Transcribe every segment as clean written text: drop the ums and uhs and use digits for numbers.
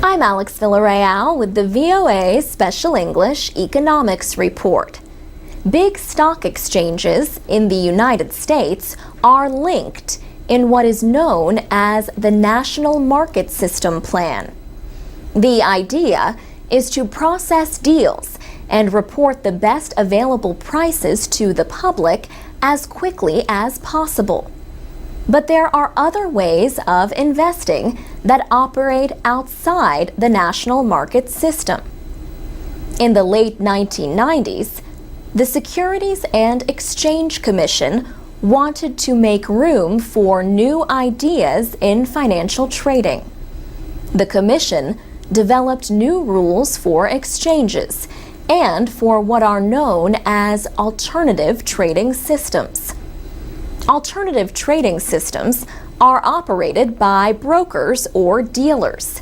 I'm Alex Villarreal with the VOA Special English Economics Report. Big stock exchanges in the United States are linked in what is known as the National Market System Plan. The idea is to process deals and report the best available prices to the public as quickly as possible. But there are other ways of investing that operate outside the national market system. In the late 1990s, the Securities and Exchange Commission wanted to make room for new ideas in financial trading. The Commission developed new rules for exchanges and for what are known as alternative trading systems. Alternative trading systems are operated by brokers or dealers.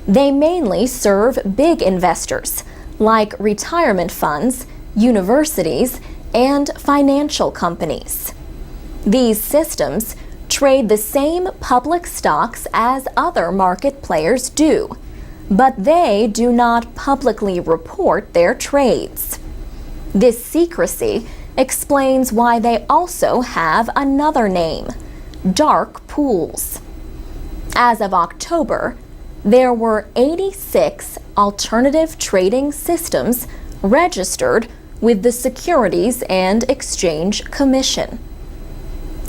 They mainly serve big investors like retirement funds, universities, and financial companies. These systems trade the same public stocks as other market players do, but they do not publicly report their trades. This secrecy explains why they also have another name, dark pools. As of October, there were 86 alternative trading systems registered with the Securities and Exchange Commission.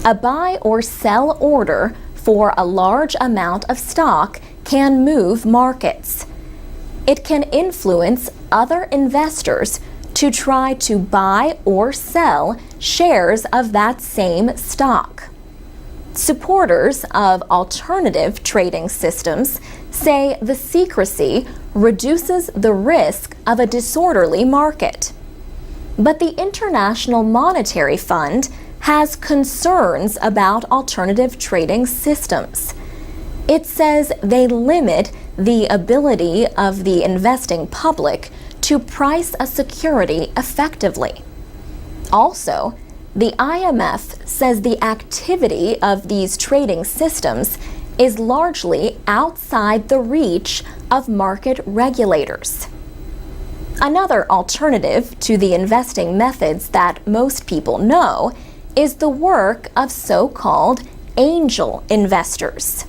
A buy or sell order for a large amount of stock can move markets. It can influence other investors to try to buy or sell shares of that same stock. Supporters of alternative trading systems say the secrecy reduces the risk of a disorderly market. But the International Monetary Fund has concerns about alternative trading systems. It says they limit the ability of the investing public to price a security effectively. Also, the IMF says the activity of these trading systems is largely outside the reach of market regulators. Another alternative to the investing methods that most people know is the work of so-called angel investors.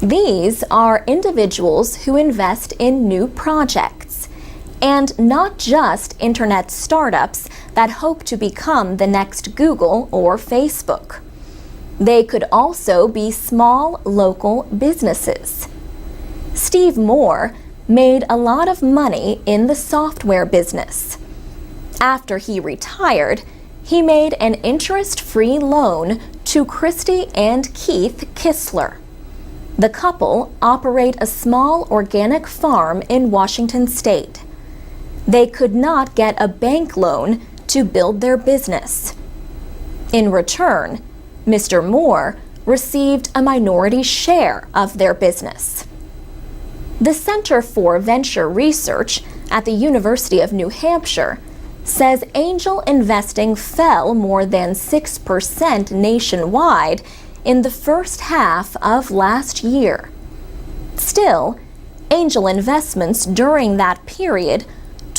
These are individuals who invest in new projects, and not just internet startups that hope to become the next Google or Facebook. They could also be small local businesses. Steve Moore made a lot of money in the software business. After he retired, he made an interest-free loan to Christy and Keith Kissler. The couple operate a small organic farm in Washington State. They could not get a bank loan to build their business. In return, Mr. Moore received a minority share of their business. The Center for Venture Research at the University of New Hampshire says angel investing fell more than 6% nationwide in the first half of last year. Still, angel investments during that period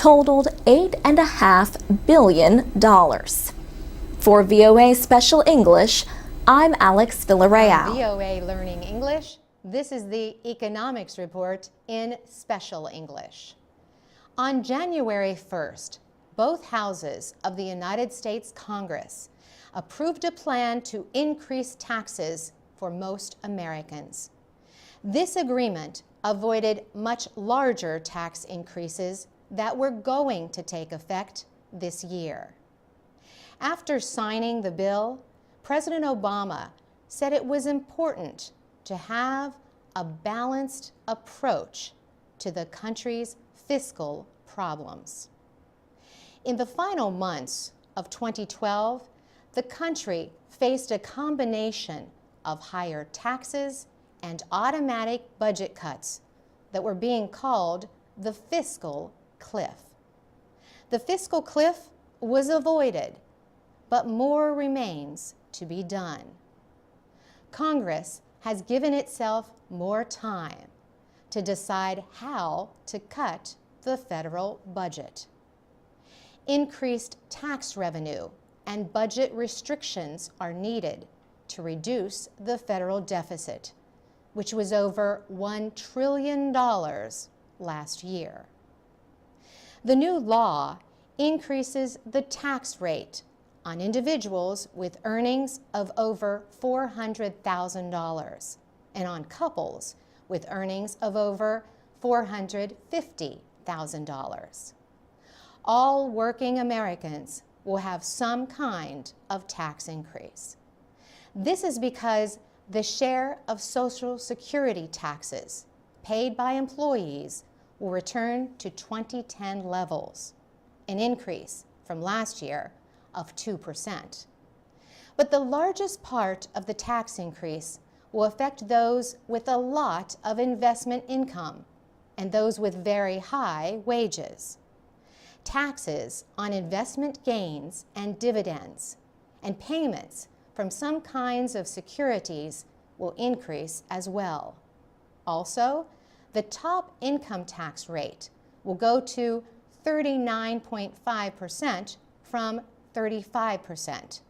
totaled $8.5 billion. For VOA Special English, I'm Alex Villarreal. On VOA Learning English, this is the Economics Report in Special English. On January 1st, both houses of the United States Congress approved a plan to increase taxes for most Americans. This agreement avoided much larger tax increases that were going to take effect this year. After signing the bill, President Obama said it was important to have a balanced approach to the country's fiscal problems. In the final months of 2012, the country faced a combination of higher taxes and automatic budget cuts that were being called the fiscal cliff. The fiscal cliff was avoided, but more remains to be done. Congress has given itself more time to decide how to cut the federal budget. Increased tax revenue and budget restrictions are needed to reduce the federal deficit, which was over $1 trillion last year. The new law increases the tax rate on individuals with earnings of over $400,000 and on couples with earnings of over $450,000. All working Americans will have some kind of tax increase. This is because the share of Social Security taxes paid by employees will return to 2010 levels, an increase from last year of 2%. But the largest part of the tax increase will affect those with a lot of investment income and those with very high wages. Taxes on investment gains and dividends and payments from some kinds of securities will increase as well. Also, the top income tax rate will go to 39.5% from 35%.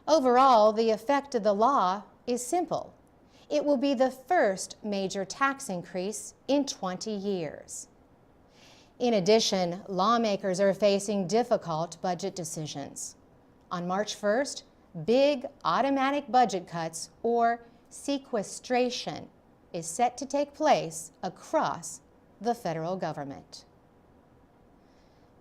Overall, the effect of the law is simple. It will be the first major tax increase in 20 years. In addition, lawmakers are facing difficult budget decisions. On March 1st, big automatic budget cuts, or sequestration, is set to take place across the federal government.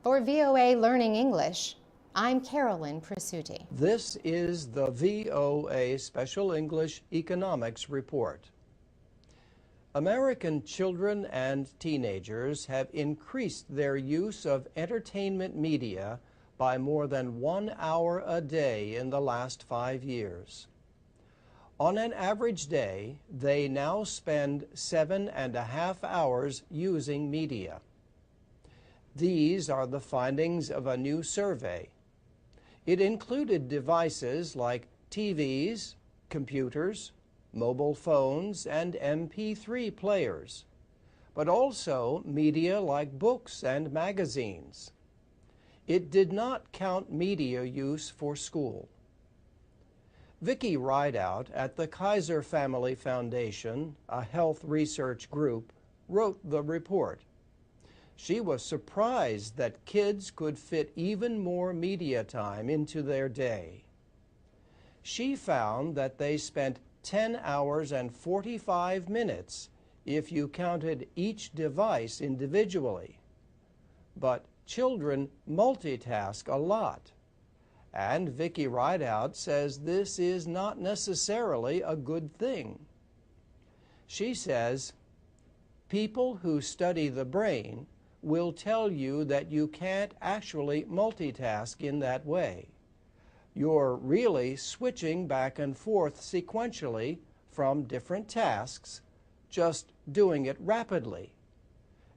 For VOA Learning English, I'm Carolyn Prisuti. This is the VOA Special English Economics Report. American children and teenagers have increased their use of entertainment media by more than 1 hour a day in the last 5 years. On an average day, they now spend 7.5 hours using media. These are the findings of a new survey. It included devices like TVs, computers, mobile phones, and MP3 players, but also media like books and magazines. It did not count media use for school. Vicki Rideout at the Kaiser Family Foundation, a health research group, wrote the report. She was surprised that kids could fit even more media time into their day. She found that they spent 10 hours and 45 minutes if you counted each device individually. But children multitask a lot. And Vicki Rideout says this is not necessarily a good thing. She says, people who study the brain will tell you that you can't actually multitask in that way. You're really switching back and forth sequentially from different tasks, just doing it rapidly.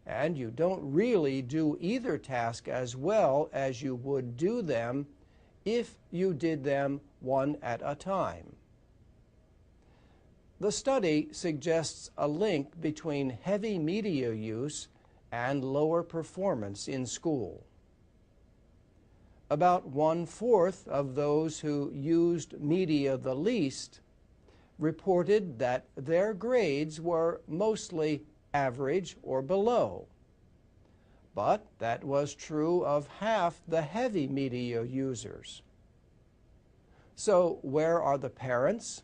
And you don't really do either task as well as you would do them if you did them one at a time. The study suggests a link between heavy media use and lower performance in school. About 1/4 of those who used media the least reported that their grades were mostly average or below. But that was true of half the heavy media users. So where are the parents?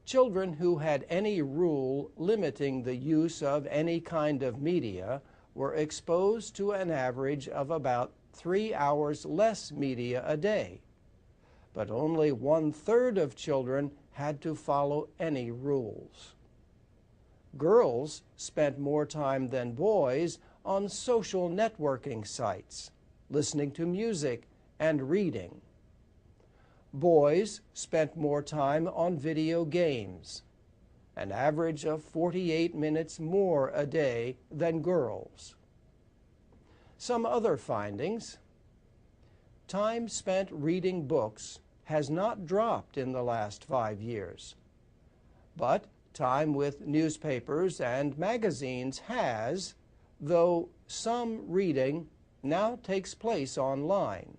Children who had any rule limiting the use of any kind of media were exposed to an average of about 3 hours less media a day. But only 1/3 of children had to follow any rules. Girls spent more time than boys on social networking sites, listening to music and reading. Boys spent more time on video games, an average of 48 minutes more a day than girls. Some other findings. Time spent reading books has not dropped in the last 5 years, but Time with newspapers and magazines has, though some reading now takes place online.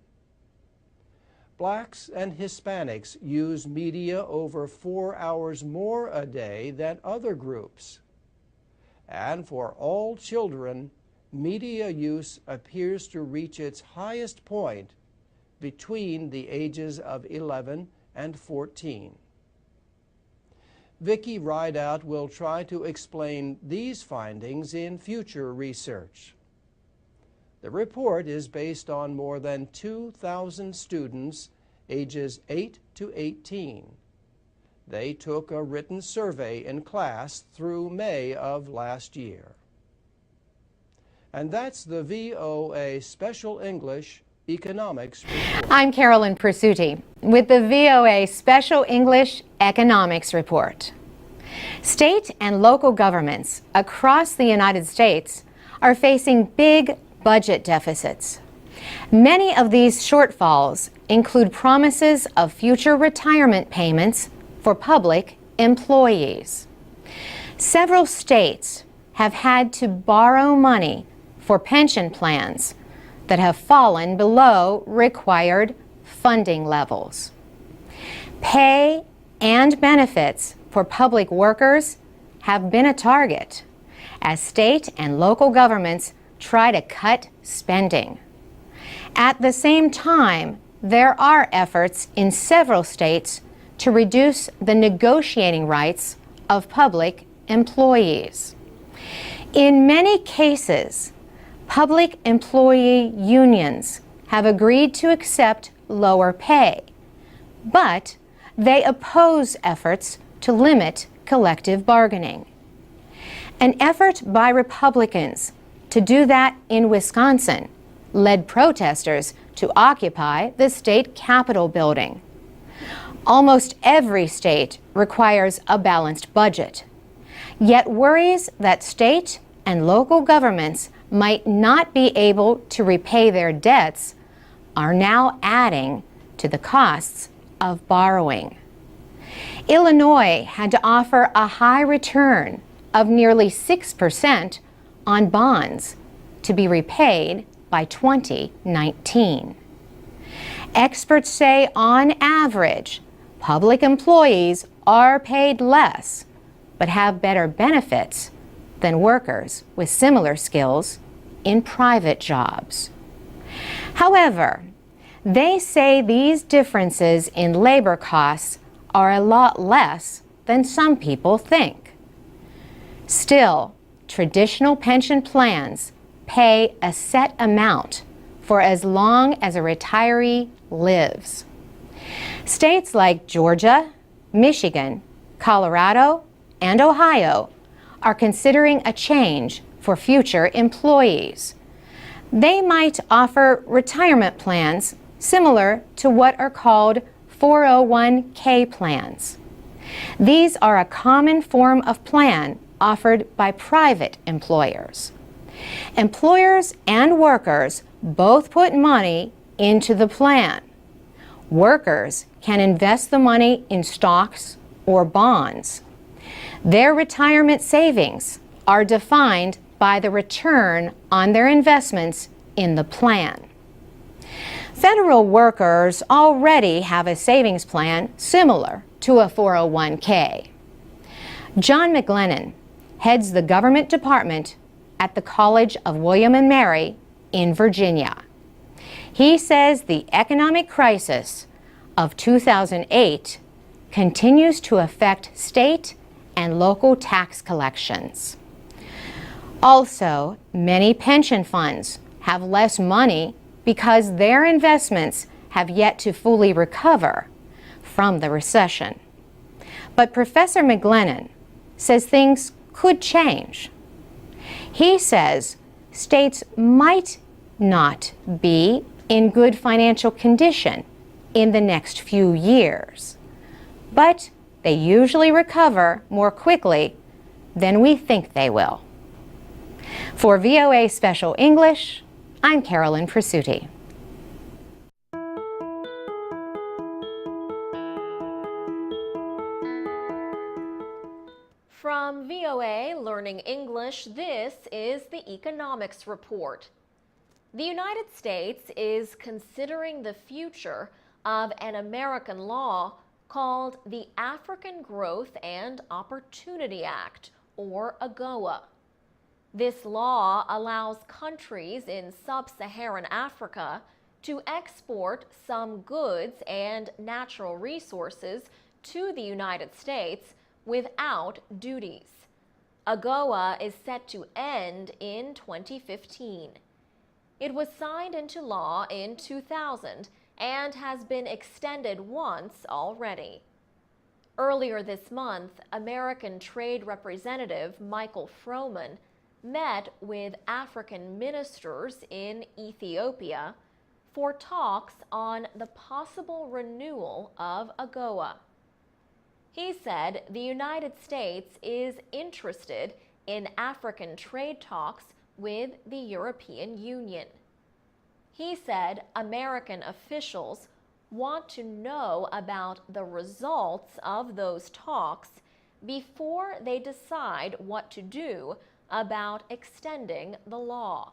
Blacks and Hispanics use media over 4 hours more a day than other groups. And for all children, media use appears to reach its highest point between the ages of 11 and 14. Vicki Rideout will try to explain these findings in future research. The report is based on more than 2,000 students ages 8 to 18. They took a written survey in class through May of last year. And that's the VOA Special English Economics Report. I'm Carolyn Persutti with the VOA Special English Economics Report. State and local governments across the United States are facing big budget deficits. Many of these shortfalls include promises of future retirement payments for public employees. Several states have had to borrow money for pension plans that have fallen below required funding levels. Pay and benefits for public workers have been a target as state and local governments try to cut spending. At the same time, there are efforts in several states to reduce the negotiating rights of public employees. In many cases, public employee unions have agreed to accept lower pay, but they oppose efforts to limit collective bargaining. An effort by Republicans to do that in Wisconsin led protesters to occupy the state capitol building. Almost every state requires a balanced budget, yet worries that state and local governments might not be able to repay their debts are now adding to the costs of borrowing. Illinois had to offer a high return of nearly 6% on bonds to be repaid by 2019. Experts say on average, public employees are paid less but have better benefits than workers with similar skills in private jobs. However, they say these differences in labor costs are a lot less than some people think. Still, traditional pension plans pay a set amount for as long as a retiree lives. States like Georgia, Michigan, Colorado, and Ohio are considering a change for future employees. They might offer retirement plans similar to what are called 401k plans. These are a common form of plan offered by private employers. Employers and workers both put money into the plan. Workers can invest the money in stocks or bonds. Their retirement savings are defined by the return on their investments in the plan. Federal workers already have a savings plan similar to a 401k. John McGlennon heads the government department at the College of William and Mary in Virginia. He says the economic crisis of 2008 continues to affect state and local tax collections. Also, many pension funds have less money because their investments have yet to fully recover from the recession. But Professor McGlennon says things could change. He says states might not be in good financial condition in the next few years, but they usually recover more quickly than we think they will. For VOA Special English, I'm Carolyn Persutti. From VOA Learning English, this is the Economics Report. The United States is considering the future of an American law called the African Growth and Opportunity Act, or AGOA. This law allows countries in sub-Saharan Africa to export some goods and natural resources to the United States without duties. AGOA is set to end in 2015. It was signed into law in 2000 and has been extended once already. Earlier this month, American Trade Representative Michael Froman met with African ministers in Ethiopia for talks on the possible renewal of AGOA. He said the United States is interested in African trade talks with the European Union. He said American officials want to know about the results of those talks before they decide what to do about extending the law.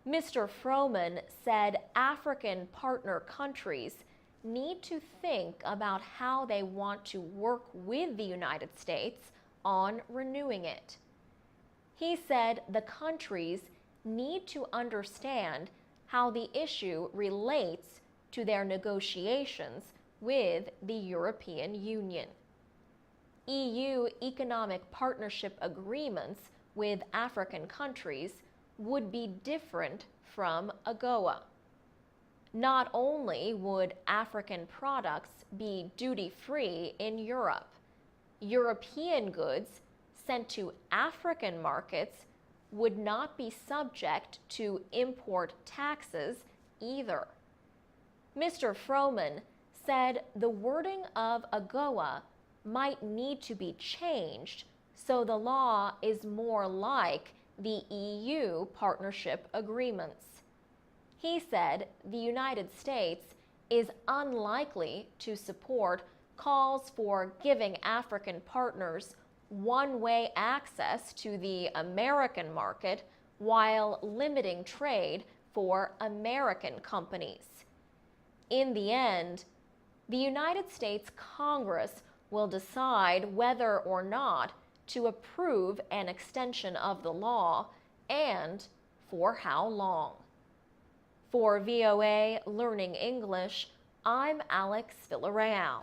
Mr. Froman said African partner countries need to think about how they want to work with the United States on renewing it. He said the countries need to understand how the issue relates to their negotiations with the European Union. EU economic partnership agreements with African countries would be different from AGOA. Not only would African products be duty-free in Europe, European goods sent to African markets would not be subject to import taxes either. Mr. Froman said the wording of AGOA might need to be changed so the law is more like the EU partnership agreements. He said the United States is unlikely to support calls for giving African partners one-way access to the American market while limiting trade for American companies. In the end, the United States Congress will decide whether or not to approve an extension of the law and for how long. For VOA Learning English, I'm Alex Villarreal.